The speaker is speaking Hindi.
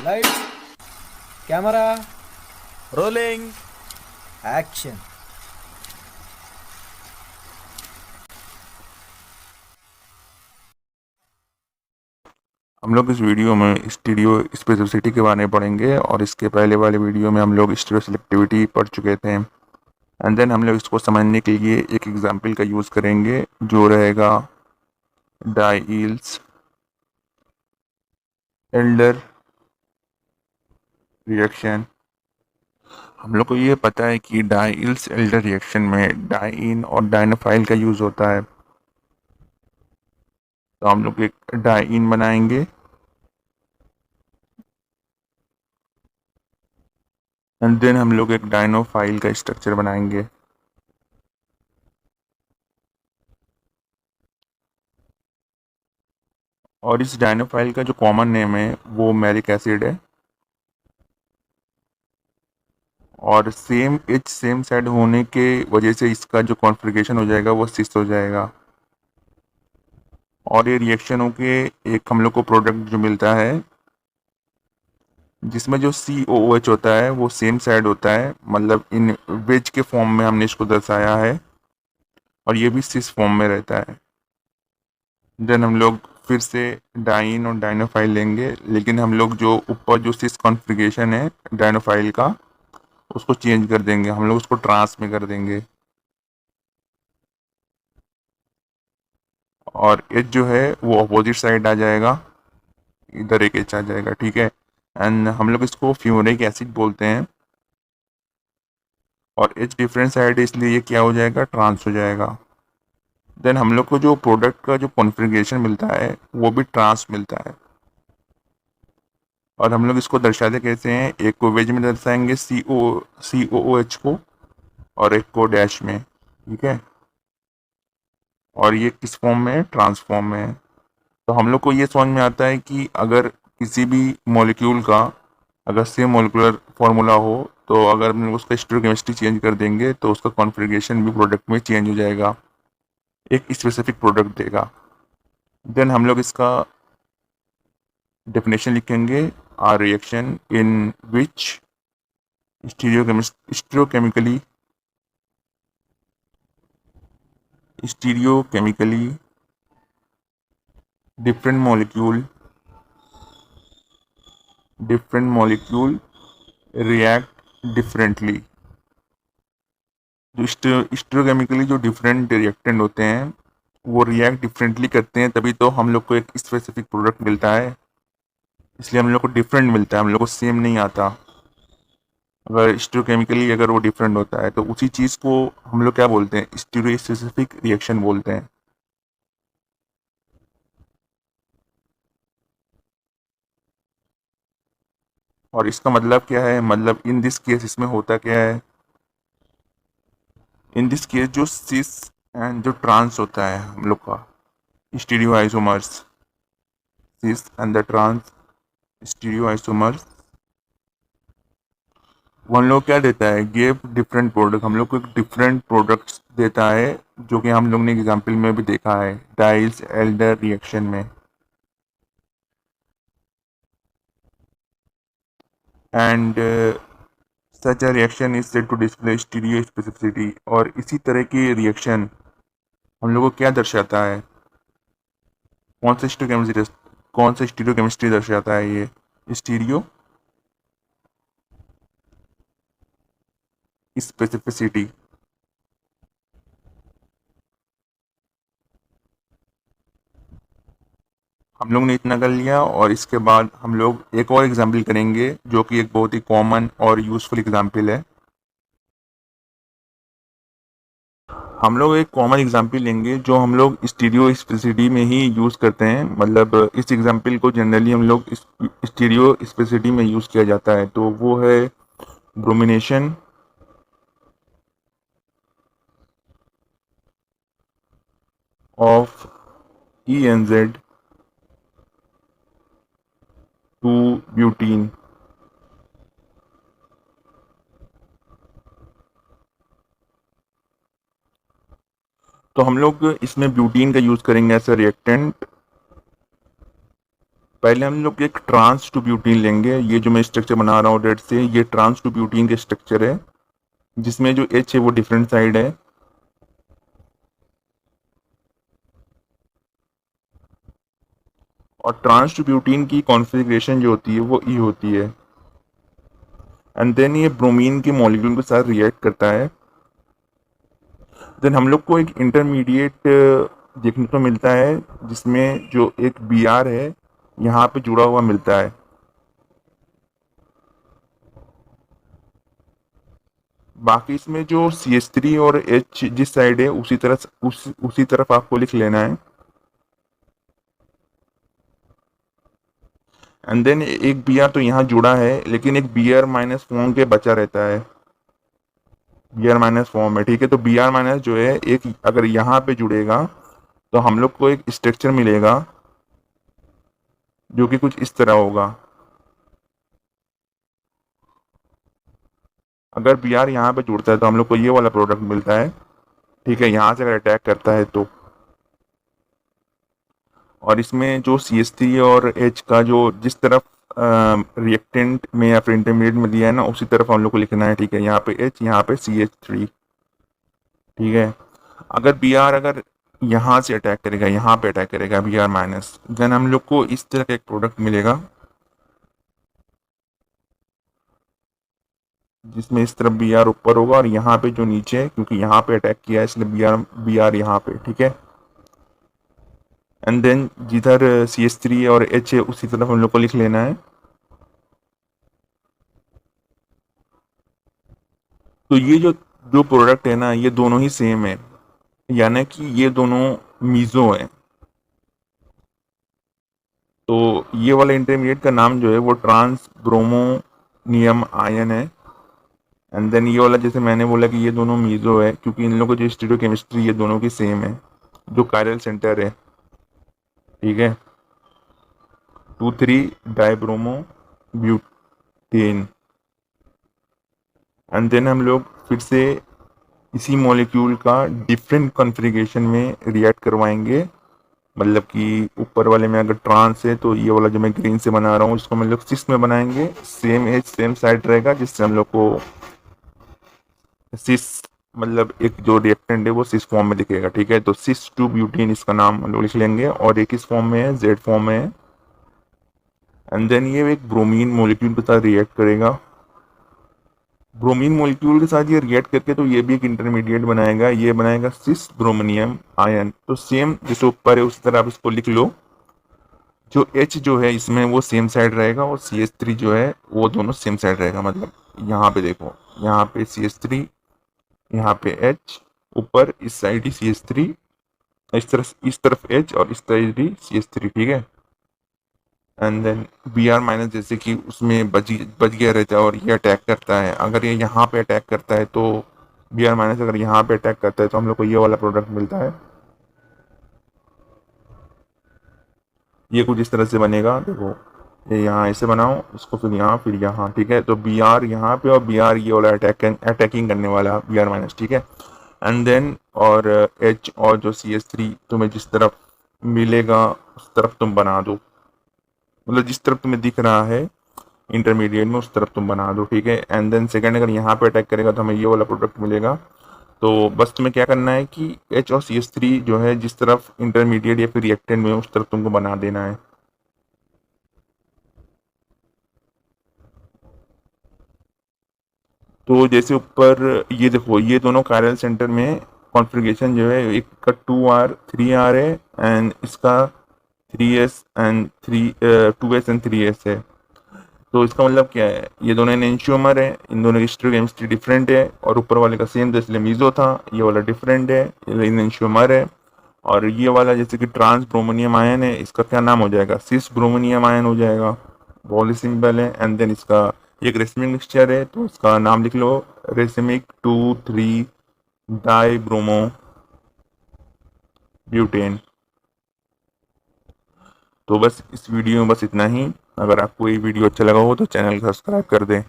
Lights, camera, rolling. एक्शन। हम लोग इस वीडियो में स्टीरियो स्पेसिफिसिटी के बारे में पढ़ेंगे और इसके पहले वाले वीडियो में हम लोग स्टीरियो सिलेक्टिविटी पढ़ चुके थे। एंड देन हम लोग इसको समझने के लिए एक एग्जांपल का यूज़ करेंगे जो रहेगा डाइल्स एल्डर रिएक्शन। हम लोग को ये पता है कि डाइल्स एल्डर रिएक्शन में डाइइन और डाइनोफाइल का यूज़ होता है। तो हम लोग एक डाइइन बनाएंगे एंड देन हम लोग एक डाइनोफाइल का स्ट्रक्चर बनाएंगे। और इस डाइनोफाइल का जो कॉमन नेम है वो मैलिक एसिड है और सेम एच सेम साइड होने के वजह से इसका जो कॉन्फ़िगरेशन हो जाएगा वो सिस हो जाएगा। और ये रिएक्शन होके एक हम लोग को प्रोडक्ट जो मिलता है जिसमें जो COOH होता है वो सेम साइड होता है, मतलब इन वेज के फॉर्म में हमने इसको दर्शाया है और ये भी सिस फॉर्म में रहता है। देन हम लोग फिर से डाइन और डाइनोफाइल लेंगे, लेकिन हम लोग जो ऊपर जो सिस कॉन्फ़िगरेशन है डाइनोफाइल का उसको चेंज कर देंगे, हम लोग उसको ट्रांस में कर देंगे और एच जो है वो अपोजिट साइड आ जाएगा, इधर एक एच आ जाएगा, ठीक है। एंड हम लोग इसको फ्यूरिक एसिड बोलते हैं और एच डिफरेंट साइड है इसलिए ये क्या हो जाएगा, ट्रांस हो जाएगा। देन हम लोग को जो प्रोडक्ट का जो कॉन्फ़िगरेशन मिलता है वो भी ट्रांस मिलता है और हम लोग इसको दर्शाते कैसे हैं, एक को वेज में दर्शाएंगे COOH को और एक को डैश में, ठीक है। और ये किस फॉर्म में है, ट्रांसफॉर्म में है। तो हम लोग को ये समझ में आता है कि अगर किसी भी मॉलिक्यूल का अगर सेम मॉलिक्यूलर फार्मूला हो तो अगर हम लोग उसका स्टीरियोकेमिस्ट्री चेंज कर देंगे तो उसका कॉन्फ़िगरेशन भी प्रोडक्ट में चेंज हो जाएगा, एक स्पेसिफिक प्रोडक्ट देगा। देन हम लोग इसका डेफिनेशन लिखेंगे, are reaction in which stereochemically stereochemically different molecule react differently। जो स्टीरियोकेमिकली जो डिफरेंट रिएक्टेंट होते हैं वो रिएक्ट डिफरेंटली करते हैं, तभी तो हम लोग को एक स्पेसिफिक प्रोडक्ट मिलता है। इसलिए हम लोग को डिफरेंट मिलता है, हम लोग को सेम नहीं आता। अगर स्टीरियोकेमिकली अगर वो डिफरेंट होता है तो उसी चीज़ को हम लोग क्या बोलते हैं, स्टीरियो स्पेसिफिक रिएक्शन बोलते हैं। और इसका मतलब क्या है, मतलब इन दिस केस इसमें होता क्या है, इन दिस केस जो सिस एंड जो ट्रांस होता है हम लोग का stereoisomers, cis and the trans stereoisomers, वो हम लोग क्या देता है, गिव डिफरेंट प्रोडक्ट, हम लोग को एक डिफरेंट प्रोडक्ट्स देता है जो कि हम लोग ने एग्जाम्पल में भी देखा है डाइल्स एल्डर रिएक्शन में। And such a reaction is said to display stereospecificity. और इसी तरह की रिएक्शन हम लोग को क्या दर्शाता है, कौन सा स्टीरियो केमिस्ट्री दर्शाता है, ये स्टीरियो स्पेसिफिसिटी। हम लोग ने इतना कर लिया और इसके बाद हम लोग एक और एग्जाम्पल करेंगे जो कि एक बहुत ही कॉमन और यूजफुल एग्जाम्पल है। हम लोग एक कॉमन एग्जाम्पल लेंगे जो हम लोग स्टीरियो स्पेसिसिटी में ही यूज़ करते हैं, मतलब इस एग्जाम्पल को जनरली हम लोग स्टीरियो स्पेसिसिटी में यूज़ किया जाता है, तो वो है bromination of ENZ to butene. तो हम लोग इसमें ब्यूटीन का यूज़ करेंगे एज अ रिएक्टेंट पहले हम लोग एक ट्रांस टू ब्यूटीन लेंगे। ये जो मैं स्ट्रक्चर बना रहा हूँ रेड से, ये ट्रांस टू ब्यूटीन के स्ट्रक्चर है, जिसमें जो एच है वो डिफरेंट साइड है। और ट्रांस टू ब्यूटीन की कॉन्फ़िगरेशन जो होती है वो ई होती है। एंड देन ये ब्रोमीन के मॉलिक्यूल के साथ रिएक्ट करता है। देन हम लोग को एक इंटरमीडिएट देखने को मिलता है, जिसमें जो एक बी आर है यहाँ पे जुड़ा हुआ मिलता है। बाकी इसमें जो CH3 और H जिस साइड है उसी तरफ आपको लिख लेना है। एंड देन एक बी आर तो यहाँ जुड़ा है, लेकिन एक बी आर माइनस फॉर्म के बचा रहता है, बी आर माइनस फॉर्म है। ठीक है, तो बी आर माइनस जो है एक अगर यहाँ पे जुड़ेगा तो हम लोग को एक स्ट्रक्चर मिलेगा जो कि कुछ इस तरह होगा। अगर बी आर यहाँ पे जुड़ता है तो हम लोग को ये वाला प्रोडक्ट मिलता है। ठीक है, यहाँ से अगर अटैक करता है तो। और इसमें जो CH3 और H का जो जिस तरफ रिएक्टेंट में या फिर इंटरमीडिएट में दिया है ना, उसी तरफ हम लोग को लिखना है। ठीक है, यहाँ पे H, यहाँ पे CH3। ठीक है, अगर बी आर अगर यहाँ से अटैक करेगा, यहाँ पे अटैक करेगा बी आर माइनस, देन हम लोग को इस तरह का एक प्रोडक्ट मिलेगा, जिसमें इस तरफ बी आर ऊपर होगा और यहाँ पे जो नीचे है, क्योंकि यहाँ पे अटैक किया है इसलिए बी आर यहाँ पे। ठीक है, एंड देन जिधर CH3 और H है उसी तरफ हम लोग को लिख लेना है। तो ये जो जो प्रोडक्ट है ना, ये दोनों ही सेम है, यानी कि ये दोनों मीजो है। तो ये वाला इंटरमीडिएट का नाम जो है वो ट्रांस ब्रोमोनियम आयन है। एंड देन ये वाला, जैसे मैंने बोला कि ये दोनों मीजो है, क्योंकि इन लोगों को जो स्टीरियोकेमिस्ट्री ये दोनों की सेम है, जो कायरल सेंटर है। ठीक है, 2,3 डाइब्रोमो ब्यूटेन। एंड देन हम लोग फिर से इसी मॉलिक्यूल का डिफरेंट कॉन्फ़िगरेशन में रिएक्ट करवाएंगे। मतलब कि ऊपर वाले में अगर ट्रांस है तो ये वाला जो मैं ग्रीन से बना रहा हूँ इसको हम लोग सिस में बनाएंगे। सेम एज सेम साइड रहेगा, जिससे हम लोग को सिस मतलब एक जो रिएक्टेंट है वो सिस फॉर्म में दिखेगा। ठीक है, तो सिस टू ब्यूटीन इसका नाम हम लोग लिख लेंगे, और एक इस फॉर्म में है, जेड फॉर्म में है। एंड देन ये एक ब्रोमीन मॉलिक्यूल के साथ रिएक्ट करेगा। ब्रोमीन मॉलिक्यूल के साथ ये रिएक्ट करके तो ये भी एक इंटरमीडिएट बनाएगा, ये बनाएगा सिस ब्रोमोनियम आयन। तो सेम जैसे ऊपर है उसी तरह आप इसको लिख लो। जो H जो है इसमें वो सेम साइड रहेगा, और CH3 जो है वो दोनों सेम साइड रहेगा। मतलब यहाँ पे देखो, यहाँ पे CH3, यहाँ पे H, ऊपर इस साइड ही CH3, इस तरफ H और इस साइड ही CH3। ठीक है, and then B R minus जैसे कि उसमें बच गया रहता है और ये अटैक करता है। अगर ये यहाँ पे अटैक करता है तो बी आर माइनस अगर यहाँ पे अटैक करता है तो हम लोग को ये वाला प्रोडक्ट मिलता है। ये कुछ इस तरह से बनेगा, देखो ये यहाँ ऐसे बनाओ, इसको फिर यहाँ फिर यहाँ। ठीक है, तो बी आर यहाँ पे और बी आर ये वाला अटैकिंग करने वाला बी आर माइनस। ठीक है, एंड देन और H और जो CH3 तुम्हें जिस तरफ मिलेगा उस तरफ तुम बना दो, मतलब जिस तरफ तुम्हें दिख रहा है इंटरमीडिएट में उस तरफ तुम बना दो। ठीक है, एंड देन सेकंड अगर यहाँ पे अटैक करेगा तो हमें ये वाला प्रोडक्ट मिलेगा। तो बस तुम्हें क्या करना है कि H और CH3 जो है जिस तरफ इंटरमीडिएट या फिर रिएक्टेंट में उस तरफ तुमको बना देना है। तो जैसे ऊपर ये देखो, ये दोनों कायरल सेंटर में कॉन्फ़िगरेशन जो है, एक का 2R 3R है, एंड इसका 3S and 2S and 3S है। तो इसका मतलब क्या है, ये दोनों एनेंशियोमर है, इन दोनों की स्टीरियोकेमिस्ट्री डिफरेंट है, और ऊपर वाले का सेम था इसलिए मीजो था, ये वाला डिफरेंट है, ये एनेंशियोमर है। और ये वाला जैसे कि ट्रांस ब्रोमोनियम आयन है, इसका क्या नाम हो जाएगा, सिस ब्रोमोनियम आयन हो जाएगा, बहुत सिंपल है। एंड देन इसका एक रेसिमिक मिक्सचर है तो इसका नाम लिख लो, रेसिमिक 2,3 डाई ब्रोमो ब्यूटेन। तो बस इस वीडियो में बस इतना ही। अगर आपको ये वीडियो अच्छा लगा हो तो चैनल को सब्सक्राइब कर दें।